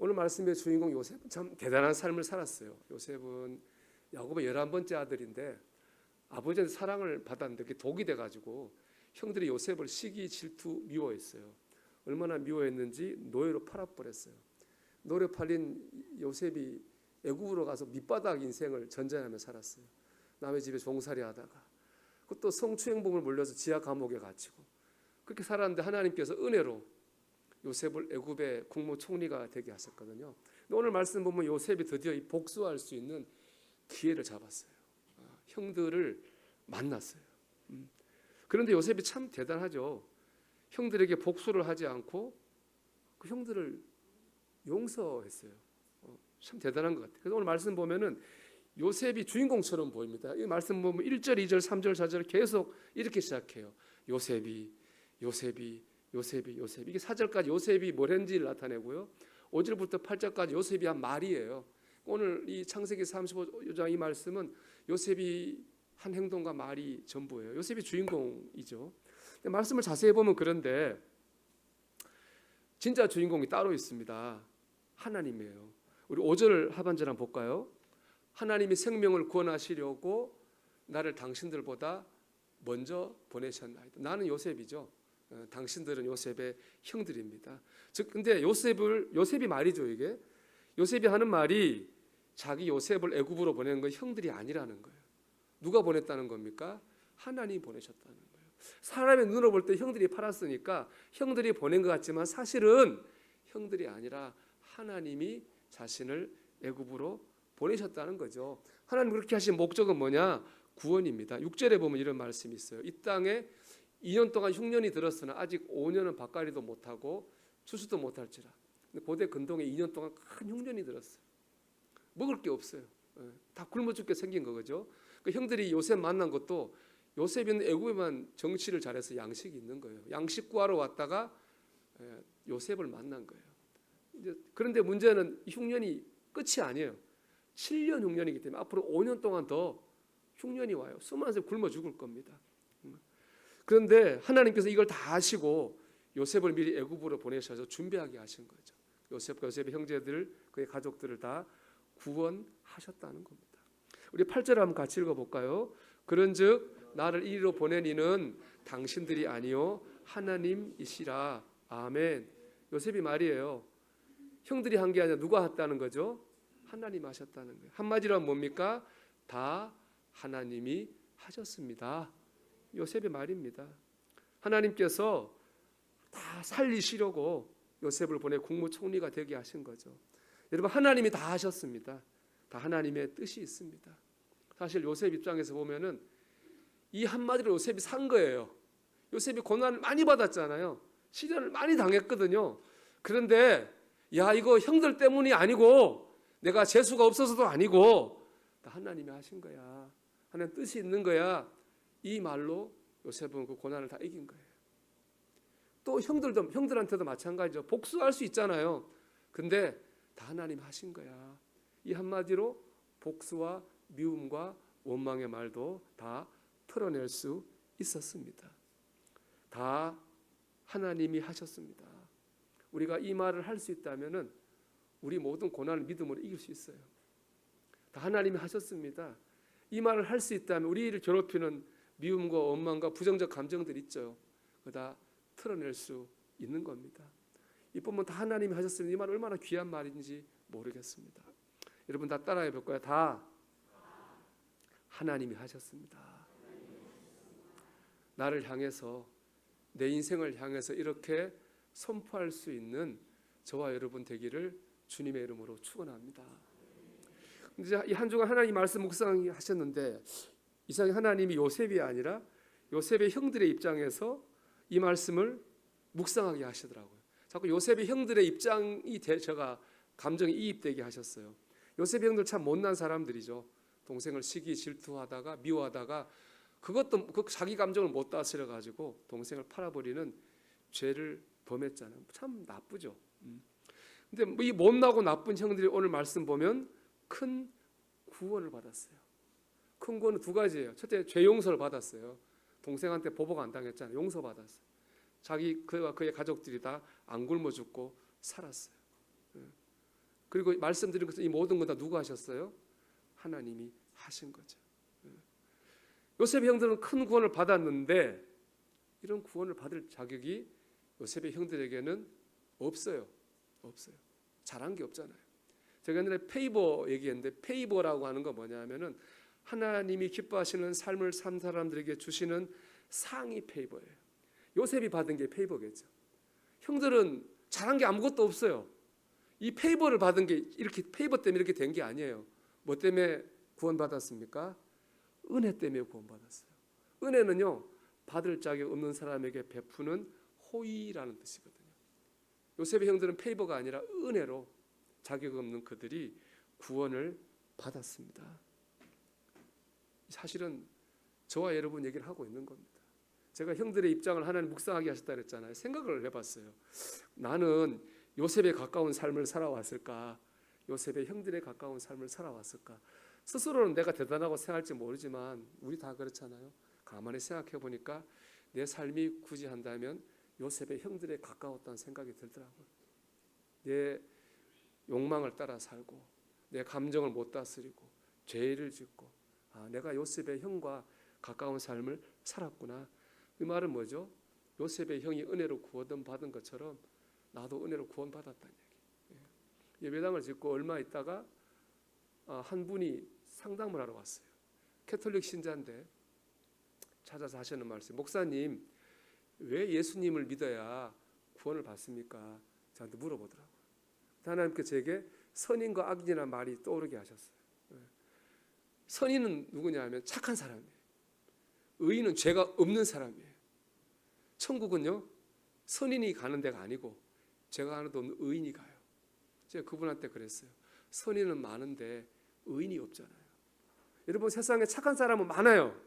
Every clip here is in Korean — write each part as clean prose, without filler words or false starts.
오늘 말씀의 주인공 요셉은 참 대단한 삶을 살았어요. 요셉은 야곱의 11번째 아들인데 아버지한테 사랑을 받았는데 그게 독이 돼가지고 형들이 요셉을 시기, 질투, 미워했어요. 얼마나 미워했는지 노예로 팔아버렸어요. 노예로 팔린 요셉이 애굽으로 가서 밑바닥 인생을 전전하며 살았어요. 남의 집에 종살이 하다가 그것도 성추행범을 몰려서 지하 감옥에 갇히고 그렇게 살았는데 하나님께서 은혜로 요셉을 애굽의 국무총리가 되게 하셨거든요. 오늘 말씀 보면 요셉이 드디어 복수할 수 있는 기회를 잡았어요. 형들을 만났어요. 그런데 요셉이 참 대단하죠. 형들에게 복수를 하지 않고 그 형들을 용서했어요. 참 대단한 것 같아요. 그래서 오늘 말씀 보면은 요셉이 주인공처럼 보입니다. 이 말씀 보면 1절, 2절, 3절, 4절 계속 이렇게 시작해요. 요셉이 이게 4절까지 요셉이 뭘 했는지를 나타내고요. 5절부터 8절까지 요셉이 한 말이에요. 오늘 이 창세기 35장 이 말씀은 요셉이 한 행동과 말이 전부예요. 요셉이 주인공이죠. 근데 말씀을 자세히 보면 그런데 진짜 주인공이 따로 있습니다. 하나님이에요. 우리 5절 하반절 한번 볼까요? 하나님이 생명을 구원하시려고 나를 당신들보다 먼저 보내셨나이다. 나는 요셉이죠. 당신들은 요셉의 형들입니다. 즉 근데 요셉이 말이죠. 이게 요셉이 하는 말이 자기 요셉을 애굽으로 보내는 건 형들이 아니라는 거예요. 누가 보냈다는 겁니까? 하나님이 보내셨다는 거예요. 사람의 눈으로 볼 때 형들이 팔았으니까 형들이 보낸 것 같지만 사실은 형들이 아니라 하나님이 자신을 애굽으로 보내셨다는 거죠. 하나님 그렇게 하신 목적은 뭐냐? 구원입니다. 6절에 보면 이런 말씀이 있어요. 이 땅에 2년 동안 흉년이 들었으나 아직 5년은 밭갈이도 못하고 추수도 못할지라. 근데 고대 근동에 2년 동안 큰 흉년이 들었어요. 먹을 게 없어요. 다 굶어 죽게 생긴 거죠. 그 형들이 요셉 만난 것도 요셉은 애굽에만 정치를 잘해서 양식이 있는 거예요. 양식 구하러 왔다가 요셉을 만난 거예요. 이제 그런데 문제는 흉년이 끝이 아니에요. 7년 흉년이기 때문에 앞으로 5년 동안 더 흉년이 와요. 수많은 사람이 굶어 죽을 겁니다. 그런데 하나님께서 이걸 다 아시고 요셉을 미리 애굽으로 보내셔서 준비하게 하신 거죠. 요셉과 요셉의 형제들, 그의 가족들을 다 구원하셨다는 겁니다. 우리 8절 한번 같이 읽어볼까요? 그런즉 나를 이리로 보낸 이는 당신들이 아니요 하나님이시라. 아멘. 요셉이 말이에요. 형들이 한 게 아니라 누가 했다는 거죠? 하나님 하셨다는 거예요. 한마디로 하면 뭡니까? 다 하나님이 하셨습니다. 요셉의 말입니다. 하나님께서 다 살리시려고 요셉을 보내 국무총리가 되게 하신 거죠. 여러분 하나님이 다 하셨습니다. 다 하나님의 뜻이 있습니다. 사실 요셉 입장에서 보면은 이 한마디로 요셉이 산 거예요. 요셉이 고난을 많이 받았잖아요. 시련을 많이 당했거든요. 그런데 야 이거 형들 때문이 아니고 내가 재수가 없어서도 아니고 다 하나님이 하신 거야. 하나님 뜻이 있는 거야. 이 말로 요셉은 그 고난을 다 이긴 거예요. 또 형들한테도 마찬가지죠. 복수할 수 있잖아요. 근데 다 하나님 하신 거야. 이 한마디로 복수와 미움과 원망의 말도 다 털어낼 수 있었습니다. 다 하나님이 하셨습니다. 우리가 이 말을 할 수 있다면은 우리 모든 고난을 믿음으로 이길 수 있어요. 다 하나님이 하셨습니다. 이 말을 할 수 있다면 우리를 괴롭히는 미움과 원망과 부정적 감정들 있죠. 그거 다 털어낼 수 있는 겁니다. 이뿐만 다 하나님이 하셨으니 이 말 얼마나 귀한 말인지 모르겠습니다. 여러분 다 따라해 볼 거예요. 다 하나님이 하셨습니다. 나를 향해서 내 인생을 향해서 이렇게 선포할 수 있는 저와 여러분 되기를 주님의 이름으로 축원합니다. 이제 이 한 주간 하나님 말씀 묵상하셨는데 이상하게 하나님이 요셉이 아니라 요셉의 형들의 입장에서 이 말씀을 묵상하게 하시더라고요. 자꾸 요셉의 형들의 입장이 제가 감정이 이입되게 하셨어요. 요셉의 형들 참 못난 사람들이죠. 동생을 시기 질투하다가 미워하다가 그것도 자기 감정을 못 다스려 가지고 동생을 팔아버리는 죄를 범했잖아요. 참 나쁘죠. 근데 이 못나고 나쁜 형들이 오늘 말씀 보면 큰 구원을 받았어요. 큰 구원은 두 가지예요. 첫째, 죄 용서를 받았어요. 동생한테 보복 안 당했잖아요. 용서받았어요. 그와 그의 가족들이 다 안 굶어 죽고 살았어요. 그리고 말씀드린 것은 이 모든 것 다 누가 하셨어요? 하나님이 하신 거죠. 요셉의 형들은 큰 구원을 받았는데 이런 구원을 받을 자격이 요셉의 형들에게는 없어요. 잘한 게 없잖아요. 제가 옛날에 페이버 얘기했는데, 페이버라고 하는 건 뭐냐면은 하나님이 기뻐하시는 삶을 산 사람들에게 주시는 상이 페이버예요. 요셉이 받은 게 페이버겠죠. 형들은 잘한 게 아무것도 없어요. 이 페이버를 받은 게 이렇게, 페이버 때문에 이렇게 된 게 아니에요. 뭐 때문에 구원받았습니까? 은혜 때문에 구원받았어요. 은혜는요, 받을 자격 없는 사람에게 베푸는 호의라는 뜻이거든요. 요셉의 형들은 페이버가 아니라 은혜로 자격 없는 그들이 구원을 받았습니다. 사실은 저와 여러분 얘기를 하고 있는 겁니다. 제가 형들의 입장을 하나님 묵상하게 하셨다 그랬잖아요. 생각을 해봤어요. 나는 요셉에 가까운 삶을 살아왔을까? 요셉의 형들에 가까운 삶을 살아왔을까? 스스로는 내가 대단하고 생각할지 모르지만 우리 다 그렇잖아요. 가만히 생각해 보니까 내 삶이 굳이 한다면 요셉의 형들에 가까웠다는 생각이 들더라고요. 내 욕망을 따라 살고 내 감정을 못 다스리고 죄를 짓고, 내가 요셉의 형과 가까운 삶을 살았구나. 이 말은 뭐죠? 요셉의 형이 은혜로 구원받은 것처럼 나도 은혜로 구원받았다는 얘기. 예배당을 짓고 얼마 있다가 한 분이 상담을 하러 왔어요. 캐톨릭 신자인데 찾아서 하시는 말씀, 목사님 왜 예수님을 믿어야 구원을 받습니까? 저한테 물어보더라고요. 하나님께 제게 선인과 악인이라는 말이 떠오르게 하셨어요. 선인은 누구냐 하면 착한 사람이에요. 의인은 죄가 없는 사람이에요. 천국은요, 선인이 가는 데가 아니고 죄가 하나도 없는 의인이 가요. 제가 그분한테 그랬어요. 선인은 많은데 의인이 없잖아요. 여러분, 세상에 착한 사람은 많아요.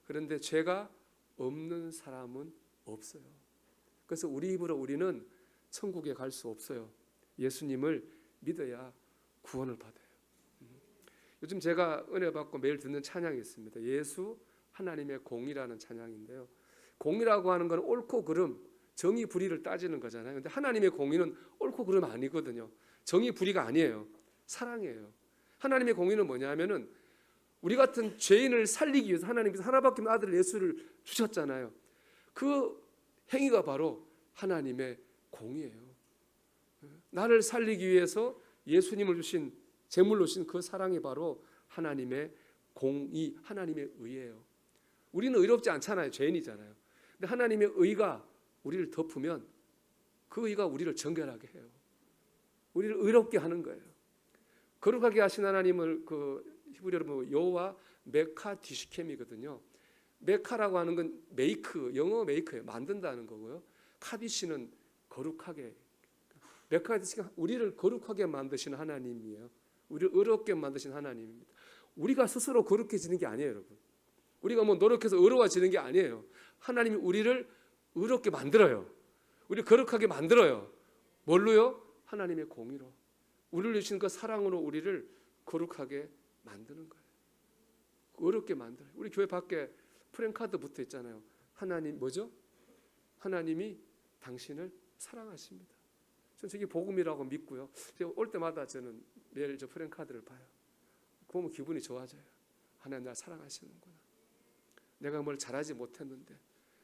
그런데 죄가 없는 사람은 없어요. 그래서 우리 입으로 우리는 천국에 갈 수 없어요. 예수님을 믿어야 구원을 받아요. 요즘 제가 은혜 받고 매일 듣는 찬양이 있습니다. 예수 하나님의 공이라는 찬양인데요. 공이라고 하는 건 옳고 그름, 정의 불의를 따지는 거잖아요. 근데 하나님의 공의는 옳고 그름 아니거든요. 정의 불의가 아니에요. 사랑이에요. 하나님의 공의는 뭐냐면은 우리 같은 죄인을 살리기 위해서 하나님께서 하나밖에 없는 아들 예수를 주셨잖아요. 그 행위가 바로 하나님의 공의예요. 나를 살리기 위해서 예수님을 주신, 제물로 주신 그 사랑이 바로 하나님의 공의, 하나님의 의예요. 우리는 의롭지 않잖아요. 죄인이잖아요. 근데 하나님의 의가 우리를 덮으면 그 의가 우리를 정결하게 해요. 우리를 의롭게 하는 거예요. 거룩하게 하신 하나님을 히브리어로 여호와 메카 디시켐이거든요. 메카라고 하는 건 메이크, 영어 메이크예요. 만든다는 거고요. 카디시는 거룩하게. 메카 디시켐, 우리를 거룩하게 만드시는 하나님이에요. 우리를 의롭게 만드신 하나님입니다. 우리가 스스로 거룩해지는 게 아니에요, 여러분. 우리가 뭐 노력해서 의로워지는 게 아니에요. 하나님이 우리를 의롭게 만들어요. 우리를 거룩하게 만들어요. 뭘로요? 하나님의 공의로. 우리를 주신 그 사랑으로 우리를 거룩하게 만드는 거예요. 의롭게 만들어요. 우리 교회 밖에 프랭카드 붙어 있잖아요. 하나님 뭐죠? 하나님이 당신을 사랑하십니다. 저는 저게 복음이라고 믿고요. 제가 올 때마다 저는 매일 저 프랭카드를 봐요. 보면 기분이 좋아져요. 하나님 날 사랑하시는구나. 내가 뭘 잘하지 못했는데,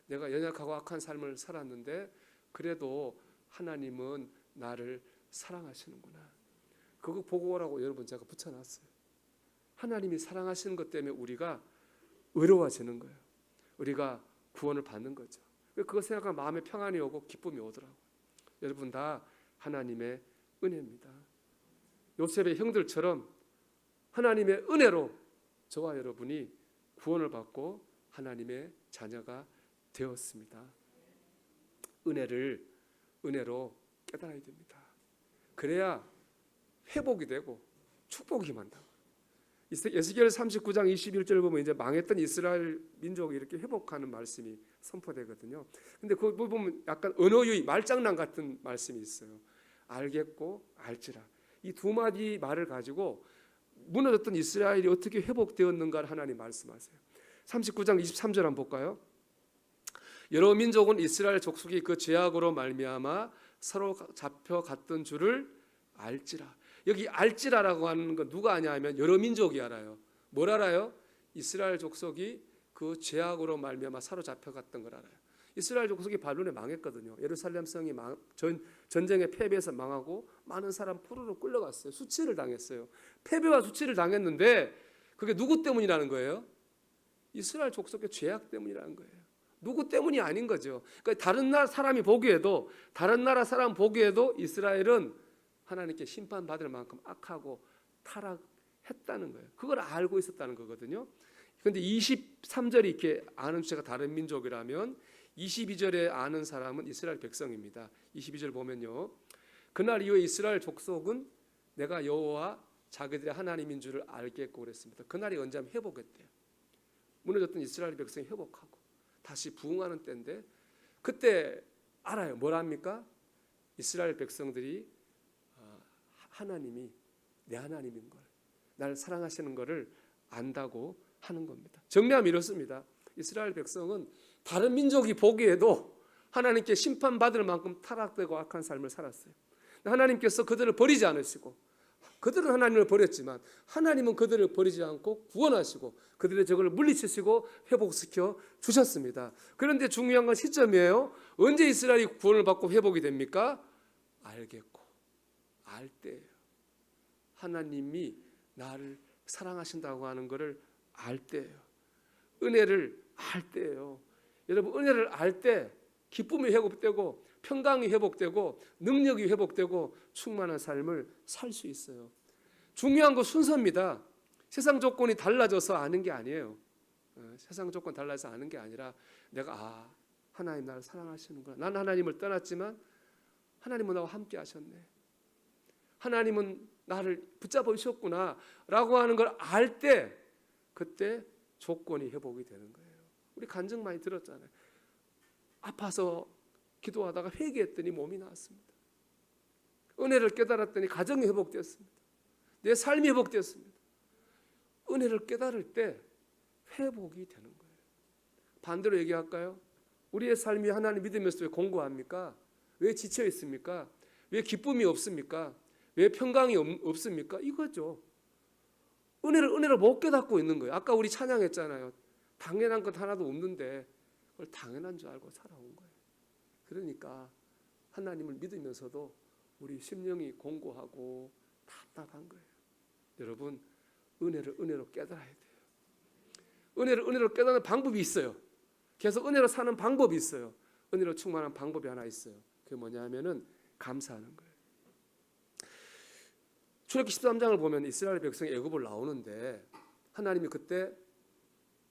내가 연약하고 악한 삶을 살았는데 그래도 하나님은 나를 사랑하시는구나. 그거 보고 오라고 여러분 제가 붙여놨어요. 하나님이 사랑하시는 것 때문에 우리가 의로워지는 거예요. 우리가 구원을 받는 거죠. 그거 생각하면 마음에 평안이 오고 기쁨이 오더라고요. 여러분 다 하나님의 은혜입니다. 요셉의 형들처럼 하나님의 은혜로 저와 여러분이 구원을 받고 하나님의 자녀가 되었습니다. 은혜로 깨달아야 됩니다. 그래야 회복이 되고 축복이 만다. 에스겔 39장 21절 보면 이제 망했던 이스라엘 민족이 이렇게 회복하는 말씀이 선포되거든요. 근데 그거 보면 약간 언어유희, 말장난 같은 말씀이 있어요. 알겠고 알지라. 이 두 마디 말을 가지고 무너졌던 이스라엘이 어떻게 회복되었는가를 하나님 말씀하세요. 39장 23절 한번 볼까요? 여러 민족은 이스라엘 족속이 그 죄악으로 말미암아 서로 잡혀갔던 줄을 알지라. 여기 알지라라고 하는 건 누가 아냐 하면 여러 민족이 알아요. 뭘 알아요? 이스라엘 족속이 그 죄악으로 말미암아 사로잡혀갔던 걸 알아요. 이스라엘 족속이 바벨론에 망했거든요. 예루살렘 성이 전쟁에 패배해서 망하고 많은 사람 포로로 끌려갔어요. 수치를 당했어요. 패배와 수치를 당했는데 그게 누구 때문이라는 거예요? 이스라엘 족속의 죄악 때문이라는 거예요. 누구 때문이 아닌 거죠. 그러니까 다른 나라 사람이 보기에도, 다른 나라 사람 보기에도 이스라엘은 하나님께 심판받을 만큼 악하고 타락했다는 거예요. 그걸 알고 있었다는 거거든요. 그런데 23절이 이렇게 아는 주체가 다른 민족이라면 22절에 아는 사람은 이스라엘 백성입니다. 22절 보면요, 그날 이후에 이스라엘 족속은 내가 여호와 자기들의 하나님인 줄을 알겠고 그랬습니다. 그날이 언제면 회복했대요. 무너졌던 이스라엘 백성이 회복하고 다시 부흥하는 때인데, 그때 알아요. 뭐랍니까? 이스라엘 백성들이 하나님이 내 하나님인 걸, 나를 사랑하시는 것을 안다고 하는 겁니다. 정리하면 이렇습니다. 이스라엘 백성은 다른 민족이 보기에도 하나님께 심판받을 만큼 타락되고 악한 삶을 살았어요. 하나님께서 그들을 버리지 않으시고, 그들은 하나님을 버렸지만 하나님은 그들을 버리지 않고 구원하시고 그들의 적을 물리치시고 회복시켜 주셨습니다. 그런데 중요한 건 시점이에요. 언제 이스라엘이 구원을 받고 회복이 됩니까? 알겠고, 알 때예요. 하나님이 나를 사랑하신다고 하는 것을 알 때예요. 은혜를 알 때예요. 여러분, 은혜를 알 때 기쁨이 회복되고 평강이 회복되고 능력이 회복되고 충만한 삶을 살 수 있어요. 중요한 건 순서입니다. 세상 조건이 달라져서 아는 게 아니에요. 세상 조건 달라서 아는 게 아니라 내가 하나님 나를 사랑하시는구나. 난 하나님을 떠났지만 하나님은 나와 함께 하셨네. 하나님은 나를 붙잡아 주셨구나 라고 하는 걸 알 때, 그때 조건이 회복이 되는 거예요. 우리 간증 많이 들었잖아요. 아파서 기도하다가 회개했더니 몸이 나았습니다. 은혜를 깨달았더니 가정이 회복되었습니다. 내 삶이 회복되었습니다. 은혜를 깨달을 때 회복이 되는 거예요. 반대로 얘기할까요? 우리의 삶이 하나님 믿으면서 왜 공고합니까? 왜 지쳐 있습니까? 왜 기쁨이 없습니까? 왜 평강이 없습니까? 이거죠. 은혜를 못 깨닫고 있는 거예요. 아까 우리 찬양했잖아요. 당연한 것 하나도 없는데 그걸 당연한 줄 알고 살아온 거예요. 그러니까 하나님을 믿으면서도 우리 심령이 공고하고 답답한 거예요. 여러분, 은혜로 깨달아야 돼요. 은혜로 깨닫는 방법이 있어요. 계속 은혜로 사는 방법이 있어요. 은혜로 충만한 방법이 하나 있어요. 그게 뭐냐 하면은 감사하는 거예요. 출애굽기 13장을 보면 이스라엘 백성이 애굽을 나오는데 하나님이 그때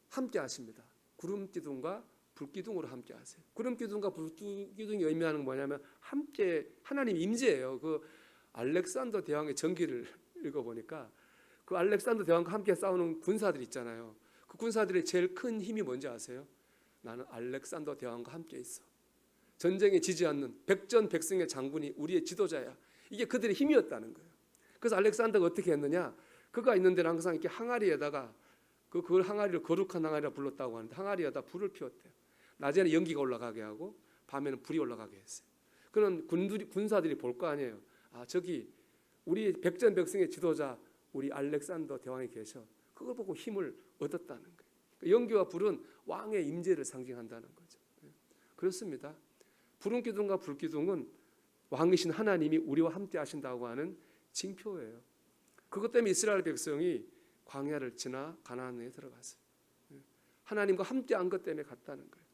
함께 하십니다. 구름 기둥과 불기둥으로 함께 하세요. 구름 기둥과 불기둥이 의미하는 건 뭐냐면 함께 하나님 임재예요. 그 알렉산더 대왕의 전기를 읽어보니까 그 알렉산더 대왕과 함께 싸우는 군사들 있잖아요. 그 군사들의 제일 큰 힘이 뭔지 아세요? 나는 알렉산더 대왕과 함께 있어. 전쟁에 지지 않는 백전백승의 장군이 우리의 지도자야. 이게 그들의 힘이었다는 거예요. 그래서 알렉산더가 어떻게 했느냐? 그가 있는 데는 항상 이렇게 항아리에다가 그걸 항아리를 거룩한 항아리라 불렀다고 하는데 항아리에다 불을 피웠대요. 낮에는 연기가 올라가게 하고 밤에는 불이 올라가게 했어요. 그런 군사들이 볼 거 아니에요. 저기 우리 백전백승의 지도자 우리 알렉산더 대왕이 계셔. 그걸 보고 힘을 얻었다는 거예요. 연기와 불은 왕의 임재를 상징한다는 거죠. 그렇습니다. 푸른 기둥과 불기둥은 왕이신 하나님이 우리와 함께 하신다고 하는 징표예요. 그것 때문에 이스라엘 백성이 광야를 지나 가나안에 들어갔어요. 하나님과 함께한 것 때문에 갔다는 거예요.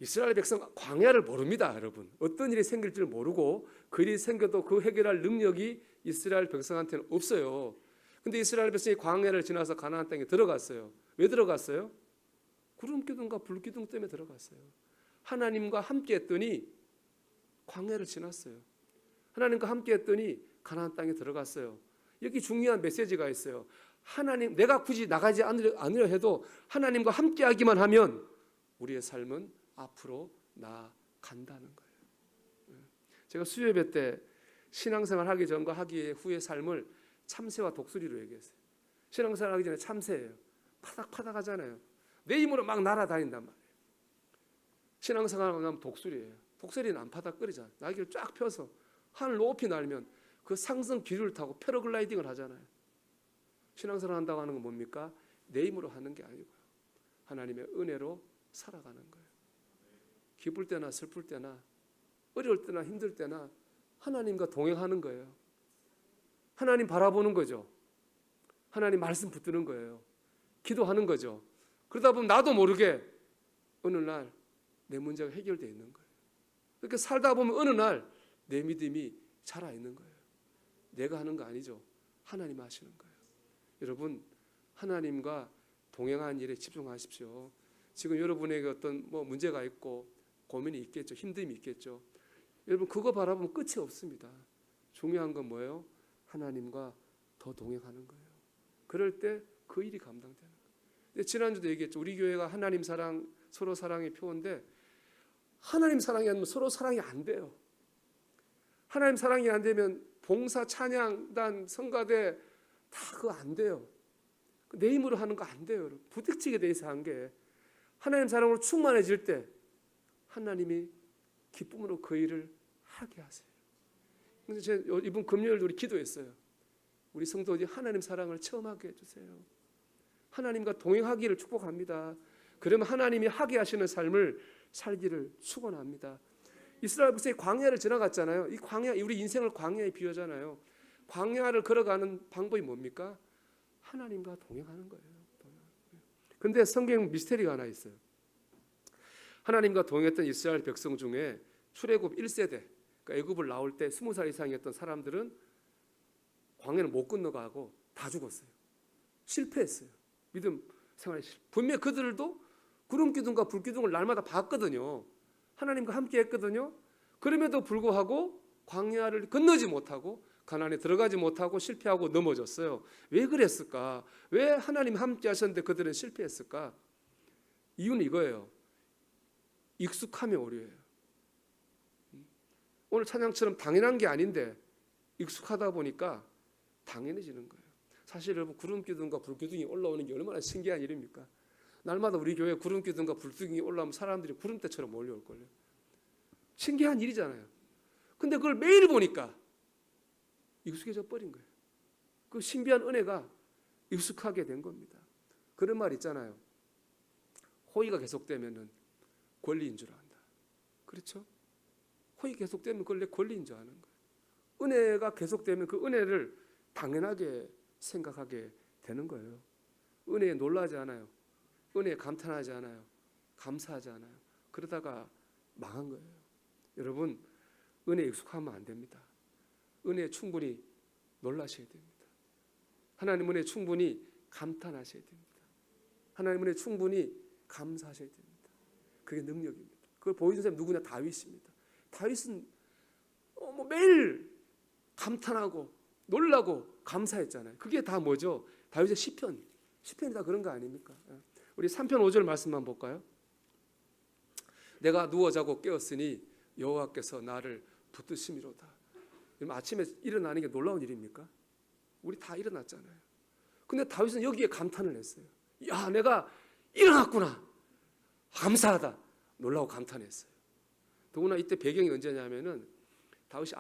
이스라엘 백성 광야를 모릅니다, 여러분. 어떤 일이 생길 줄 모르고 그 일이 생겨도 그 해결할 능력이 이스라엘 백성한테는 없어요. 근데 이스라엘 백성이 광야를 지나서 가나안 땅에 들어갔어요. 왜 들어갔어요? 구름 기둥과 불 기둥 때문에 들어갔어요. 하나님과 함께 했더니 광야를 지났어요. 하나님과 함께 했더니 가나안 땅에 들어갔어요. 여기 중요한 메시지가 있어요. 하나님, 내가 굳이 나가지 않으려 해도 하나님과 함께 하기만 하면 우리의 삶은 앞으로 나아간다는 거예요. 제가 수요예배 때 신앙생활 하기 전과 하기 후의 삶을 참새와 독수리로 얘기했어요. 신앙생활 하기 전에 참새예요. 파닥파닥 하잖아요. 내 힘으로 막 날아다닌단 말이에요. 신앙생활 하면 독수리예요. 독수리는 안 파닥거리잖아요. 날개를 쫙 펴서 하늘 높이 날면 그 상승 기류를 타고 패러글라이딩을 하잖아요. 신앙생활 한다고 하는 건 뭡니까? 내 힘으로 하는 게 아니고요. 하나님의 은혜로 살아가는 거예요. 기쁠 때나 슬플 때나 어려울 때나 힘들 때나 하나님과 동행하는 거예요. 하나님 바라보는 거죠. 하나님 말씀 붙드는 거예요. 기도하는 거죠. 그러다 보면 나도 모르게 어느 날 내 문제가 해결되어 있는 거예요. 그렇게 살다 보면 어느 날 내 믿음이 자라 있는 거예요. 내가 하는 거 아니죠. 하나님 하시는 거예요. 여러분, 하나님과 동행하는 일에 집중하십시오. 지금 여러분에게 어떤 문제가 있고 고민이 있겠죠. 힘듦이 있겠죠. 여러분, 그거 바라보면 끝이 없습니다. 중요한 건 뭐예요? 하나님과 더 동행하는 거예요. 그럴 때 그 일이 감당되는 거예요. 지난주도 얘기했죠. 우리 교회가 하나님 사랑, 서로 사랑의 표어인데 하나님 사랑이 아니면 서로 사랑이 안 돼요. 하나님 사랑이 안 되면 봉사, 찬양단, 성가대 다 그거 안 돼요. 내 힘으로 하는 거 안 돼요. 부딪히게 돼 있어 한 게. 하나님 사랑으로 충만해질 때 하나님이 기쁨으로 그 일을 하게 하세요. 그래서 제가 이번 금요일도 우리 기도했어요. 우리 성도들이 하나님 사랑을 체험하게 해주세요. 하나님과 동행하기를 축복합니다. 그러면 하나님이 하게 하시는 삶을 살기를 축원합니다. 이스라엘 백성이 광야를 지나갔잖아요. 이 광야, 우리 인생을 광야에 비유하잖아요. 광야를 걸어가는 방법이 뭡니까? 하나님과 동행하는 거예요. 그런데 성경 미스터리가 하나 있어요. 하나님과 동행했던 이스라엘 백성 중에 출애굽 1세대, 그러니까 애굽을 나올 때 20살 이상이었던 사람들은 광야를 못 건너가고 다 죽었어요. 실패했어요. 믿음 생활에 분명 그들도 구름 기둥과 불 기둥을 날마다 봤거든요. 하나님과 함께 했거든요. 그럼에도 불구하고 광야를 건너지 못하고 가나안에 들어가지 못하고 실패하고 넘어졌어요. 왜 그랬을까? 왜 하나님 함께 하셨는데 그들은 실패했을까? 이유는 이거예요. 익숙함의 오류예요. 오늘 찬양처럼 당연한 게 아닌데 익숙하다 보니까 당연해지는 거예요. 사실 여러분, 구름 기둥과 불 기둥이 올라오는 게 얼마나 신기한 일입니까? 날마다 우리 교회 구름 기둥과 불 기둥이 올라오면 사람들이 구름대처럼 몰려올걸요. 신기한 일이잖아요. 근데 그걸 매일 보니까 익숙해져 버린 거예요. 그 신비한 은혜가 익숙하게 된 겁니다. 그런 말 있잖아요. 호의가 계속되면은 권리인 줄 안다. 그렇죠? 호의 계속되면 그걸 내 권리인 줄 아는 거예요. 은혜가 계속되면 그 은혜를 당연하게 생각하게 되는 거예요. 은혜에 놀라지 않아요. 은혜에 감탄하지 않아요. 감사하지 않아요. 그러다가 망한 거예요. 여러분, 은혜에 익숙하면 안 됩니다. 은혜에 충분히 놀라셔야 됩니다. 하나님 은혜에 충분히 감탄하셔야 됩니다. 하나님 은혜에 충분히 감사하셔야 됩니다. 그게 능력입니다. 그걸 보여준 사람이 누구냐? 다윗입니다. 다윗은 매일 감탄하고 놀라고 감사했잖아요. 그게 다 뭐죠? 다윗의 시편이 다 그런 거 아닙니까? 우리 3편 5절 말씀만 볼까요? 내가 누워 자고 깨었으니 여호와께서 나를 붙드심이로다. 아침에 일어나는 게 놀라운 일입니까? 우리 다 일어났잖아요. 근데 다윗은 여기에 감탄을 했어요. 야, 내가 일어났구나. 감사하다. 놀라고 감탄했어요. 더구나 이때 배경이 언제냐면은 다윗이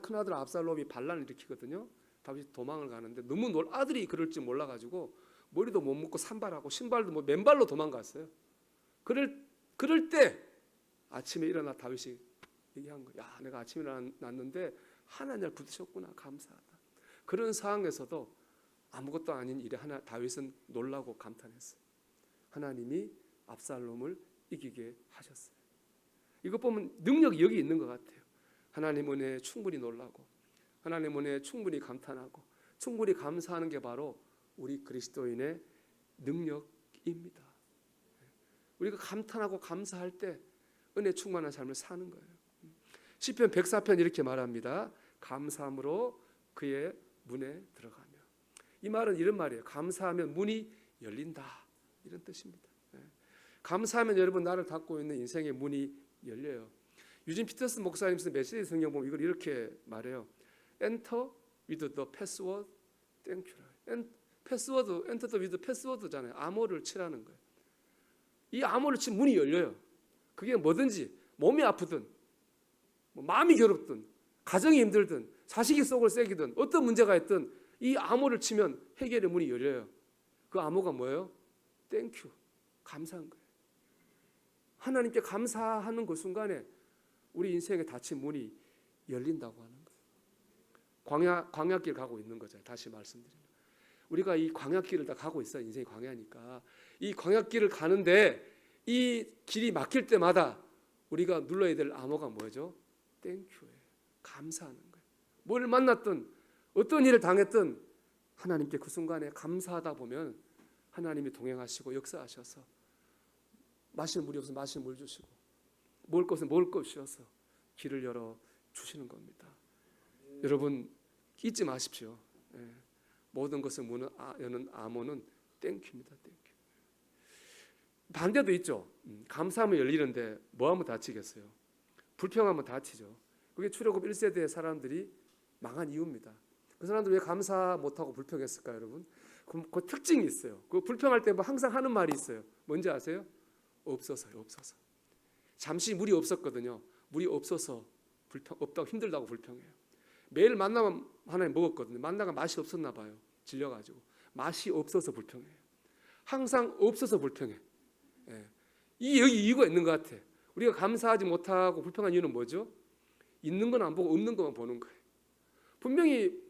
큰아들 압살롬이 반란을 일으키거든요. 다윗이 도망을 가는데 너무 아들이 그럴 줄 몰라가지고 머리도 못 묶고 산발하고 신발도 맨발로 도망갔어요. 그럴 때 아침에 일어나 다윗이 얘기한 거야. 야, 내가 아침에 일어났는데 하나님 날 붙으셨구나. 감사하다. 그런 상황에서도 아무것도 아닌 일에 다윗은 놀라고 감탄했어요. 하나님이 압살롬을 이기게 하셨어요. 이것 보면 능력이 여기 있는 것 같아요. 하나님 은혜에 충분히 놀라고 하나님 은혜에 충분히 감탄하고 충분히 감사하는 게 바로 우리 그리스도인의 능력입니다. 우리가 감탄하고 감사할 때 은혜 충만한 삶을 사는 거예요. 시편 104편 이렇게 말합니다. 감사함으로 그의 문에 들어가며. 이 말은 이런 말이에요. 감사하면 문이 열린다. 이런 뜻입니다. 감사하면 여러분 나를 닫고 있는 인생의 문이 열려요. 유진 피터슨 목사님 쓴 메시지 성경 보면 이걸 이렇게 말해요. Enter with the password. Thank you. 패스워드, enter with 패스워드잖아요. 암호를 치라는 거예요. 이 암호를 치면 문이 열려요. 그게 뭐든지 몸이 아프든 마음이 괴롭든 가정이 힘들든 자식이 속을 새기든 어떤 문제가 있든 이 암호를 치면 해결의 문이 열려요. 그 암호가 뭐예요? 땡큐, 감사한 거예요. 하나님께 감사하는 그 순간에 우리 인생에 닫힌 문이 열린다고 하는 거예요. 광야길 가고 있는 거죠. 다시 말씀드리면 우리가 이 광야길을 다 가고 있어요. 인생이 광야니까 이 광야길을 가는데 이 길이 막힐 때마다 우리가 눌러야 될 암호가 뭐죠? 땡큐예요. 감사하는 거예요. 뭘 만났든 어떤 일을 당했든 하나님께 그 순간에 감사하다 보면 하나님이 동행하시고 역사하셔서 마실 물이 없으면 마실 물 주시고 먹을 것은 먹을 것 주셔서 길을 열어 주시는 겁니다. 여러분 잊지 마십시오. 모든 것을 여는 암호는 땡큐입니다. 땡큐. 반대도 있죠. 감사하면 열리는데 뭐하면 닫히겠어요? 불평하면 닫히죠. 그게 출애굽 1세대의 사람들이 망한 이유입니다. 그 사람들 왜 감사 못하고 불평했을까요, 여러분? 그 특징이 있어요. 그 불평할 때 항상 하는 말이 있어요. 뭔지 아세요? 없어서요, 없어서. 잠시 물이 없었거든요. 물이 없어서 없다고 힘들다고 불평해요. 매일 만나면 하나님 먹었거든요. 만나가 맛이 없었나 봐요. 질려가지고 맛이 없어서 불평해요. 항상 없어서 불평해. 여기 이유가 있는 것 같아. 우리가 감사하지 못하고 불평한 이유는 뭐죠? 있는 건 안 보고 없는 것만 보는 거예요. 분명히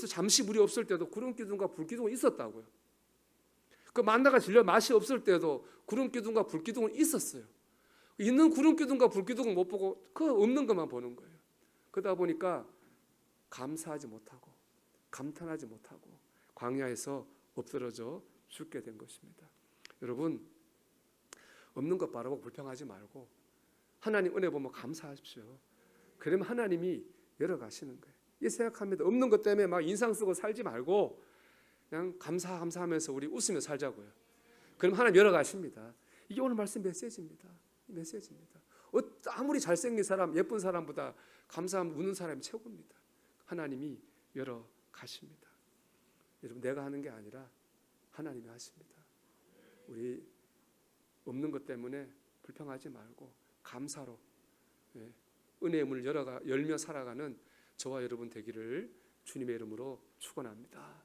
잠시 물이 없을 때도 구름 기둥과 불 기둥은 있었다고요. 그 만나가 질려 맛이 없을 때도 구름 기둥과 불 기둥은 있었어요. 있는 구름 기둥과 불 기둥은 못 보고 그 없는 것만 보는 거예요. 그러다 보니까 감사하지 못하고 감탄하지 못하고 광야에서 엎드러져 죽게 된 것입니다. 여러분 없는 것 바라보고 불평하지 말고 하나님 은혜 보면 감사하십시오. 그러면 하나님이 열어가시는 거예요. 이 생각합니다. 없는 것 때문에 막 인상 쓰고 살지 말고 그냥 감사하면서 우리 웃으며 살자고요. 그럼 하나님 열어가십니다. 이게 오늘 말씀 메시지입니다. 메시지입니다. 아무리 잘생긴 사람, 예쁜 사람보다 감사하면 웃는 사람이 최고입니다. 하나님이 열어가십니다. 여러분 내가 하는 게 아니라 하나님이 하십니다. 우리 없는 것 때문에 불평하지 말고 감사로 은혜의 문을 열며 살아가는 저와 여러분 되기를 주님의 이름으로 축원합니다.